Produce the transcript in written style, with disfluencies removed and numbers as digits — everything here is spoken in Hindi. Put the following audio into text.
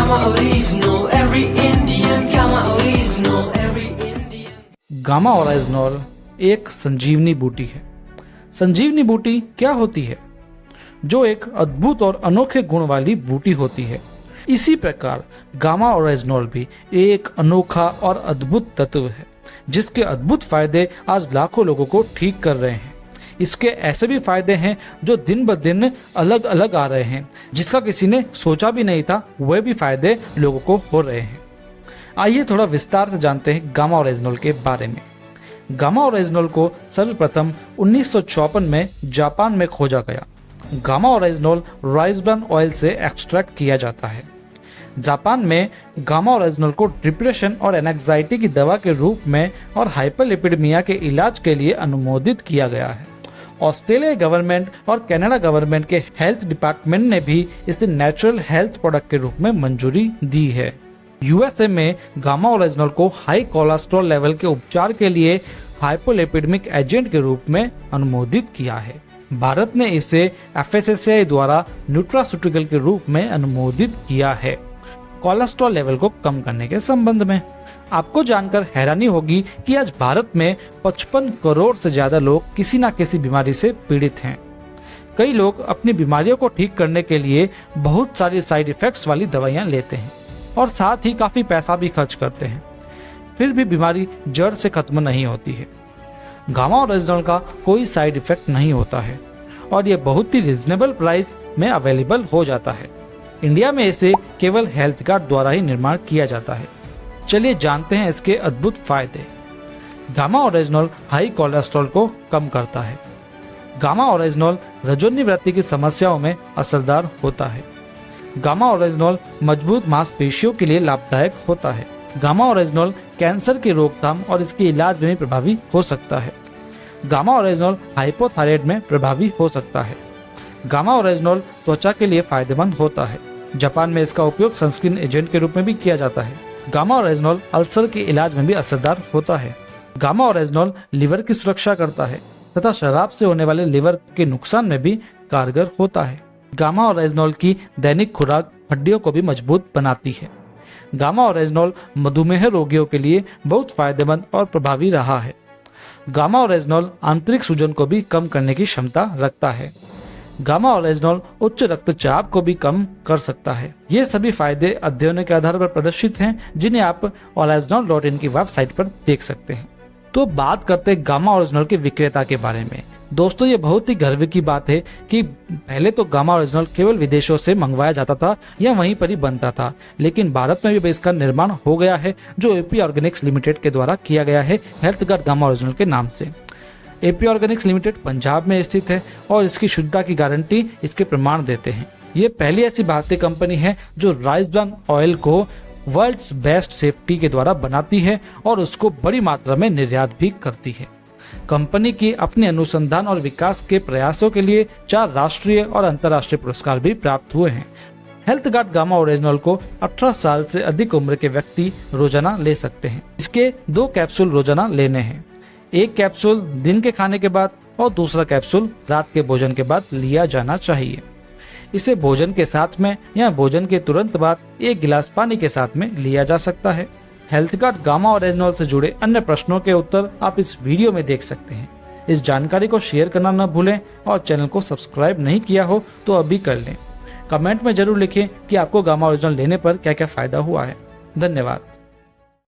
Gamma Original, every Indian. Gamma Original, every Indian. Gamma original एक संजीवनी बूटी है। संजीवनी बूटी क्या होती है? जो एक अद्भुत और अनोखे गुण वाली बूटी होती है। इसी प्रकार गामा ओरिजिनल भी एक अनोखा और अद्भुत तत्व है, जिसके अद्भुत फायदे आज लाखों लोगों को ठीक कर रहे हैं। इसके ऐसे भी फायदे हैं जो दिन ब दिन अलग अलग आ रहे हैं, जिसका किसी ने सोचा भी नहीं था, वह भी फायदे लोगों को हो रहे हैं। आइए थोड़ा विस्तार से जानते हैं गामा ओरिजिनल के बारे में। गामा ओरिजिनल को सर्वप्रथम 1954 में जापान में खोजा गया। Gamma original rice bran oil से एक्सट्रैक्ट किया जाता है। जापान में गामा ओरिजिनल को डिप्रेशन और एंजाइटी की दवा के रूप में और हाइपरलिपिडेमिया के इलाज के लिए अनुमोदित किया गया है। ऑस्ट्रेलिया गवर्नमेंट और कनाडा गवर्नमेंट के हेल्थ डिपार्टमेंट ने भी इसे नेचुरल हेल्थ प्रोडक्ट के रूप में मंजूरी दी है। यूएसए में गामा ओरिजिनल को हाई कोलेस्ट्रॉल लेवल के उपचार के लिए हाइपोलिपिडेमिक एजेंट के रूप में अनुमोदित किया है। भारत ने इसे एफएसएसएआई द्वारा न्यूट्रास्यूटिकल के रूप में अनुमोदित किया है कोलेस्ट्रॉल लेवल को कम करने के संबंध में। आपको जानकर हैरानी होगी कि आज भारत में 55 करोड़ से ज्यादा लोग किसी न किसी बीमारी से पीड़ित हैं। कई लोग अपनी बीमारियों को ठीक करने के लिए बहुत सारी साइड इफेक्ट्स वाली दवाइयां लेते हैं और साथ ही काफी पैसा भी खर्च करते हैं, फिर भी बीमारी जड़ से खत्म नहीं होती है। गामा ओरिजिनल का कोई साइड इफेक्ट नहीं होता है और ये बहुत ही रिजनेबल प्राइस में अवेलेबल हो जाता है। इंडिया में इसे केवल हेल्थ कार्ड द्वारा ही निर्माण किया जाता है। चलिए जानते हैं इसके अद्भुत फायदे। गामा ओरिजिनल हाई कोलेस्ट्रॉल को कम करता है। गामा ओरिजिनल रजोनिवृत्ति की समस्याओं में असरदार होता है। गामा ओरिजिनल मजबूत मांसपेशियों के लिए लाभदायक होता है। गामा ओरिजिनल कैंसर की रोकथाम और इसके इलाज में भी प्रभावी हो सकता है। गामा ओरिजिनल हाइपोथायराइड में प्रभावी हो सकता है। गामा ओरिजिनल त्वचा के लिए फायदेमंद होता है। जापान में इसका उपयोग सनस्क्रीन एजेंट के रूप में भी किया जाता है। गामा ओरिजिनल अल्सर के इलाज में भी असरदार होता है। गामा ओरिजिनल लिवर की सुरक्षा करता है तथा शराब से होने वाले लिवर के नुकसान में भी कारगर होता है। गामा ओरिजिनल की दैनिक खुराक हड्डियों को भी मजबूत बनाती है। गामा ओरिजिनल मधुमेह रोगियों के लिए बहुत फायदेमंद और प्रभावी रहा है। गामा ओरिजिनल आंतरिक सूजन को भी कम करने की क्षमता रखता है। गामा ओरिजिनल उच्च रक्तचाप को भी कम कर सकता है। ये सभी फायदे अध्ययनों के आधार पर प्रदर्शित हैं, जिन्हें आप original.in की वेबसाइट पर देख सकते हैं। तो बात करते हैं गामा ओरिजिनल के विक्रेता के बारे में। दोस्तों, ये बहुत ही गर्व की बात है कि पहले तो गामा ओरिजिनल केवल विदेशों से मंगवाया जाता था या वहीं पर ही बनता था, लेकिन भारत में भी इसका निर्माण हो गया है, जो एपी ऑर्गेनिक्स लिमिटेड के द्वारा किया गया है हेल्थ गार्ड गामा ओरिजिनल के नाम से। एपी ऑर्गेनिक्स लिमिटेड पंजाब में स्थित है और इसकी शुद्धता की गारंटी इसके प्रमाण देते हैं। ये पहली ऐसी भारतीय कंपनी है जो राइस ब्रान ऑयल को वर्ल्ड्स बेस्ट सेफ्टी के द्वारा बनाती है और उसको बड़ी मात्रा में निर्यात भी करती है। कंपनी की अपने अनुसंधान और विकास के प्रयासों के लिए 4 राष्ट्रीय और अंतर्राष्ट्रीय पुरस्कार भी प्राप्त हुए हैं। हेल्थ गार्ड गामा ओरिजिनल को 18 साल से अधिक उम्र के व्यक्ति रोजाना ले सकते हैं। इसके 2 कैप्सूल रोजाना लेने हैं। एक कैप्सूल दिन के खाने के बाद और दूसरा कैप्सूल रात के भोजन के बाद लिया जाना चाहिए। इसे भोजन के साथ में या भोजन के तुरंत बाद 1 गिलास पानी के साथ में लिया जा सकता है। हेल्थ गार्ड गामा ओरिजिनल से जुड़े अन्य प्रश्नों के उत्तर आप इस वीडियो में देख सकते हैं। इस जानकारी को शेयर करना न भूलें और चैनल को सब्सक्राइब नहीं किया हो तो अभी कर लें। कमेंट में जरूर लिखें कि आपको गामा ओरिजिनल लेने पर क्या क्या फायदा हुआ है। धन्यवाद।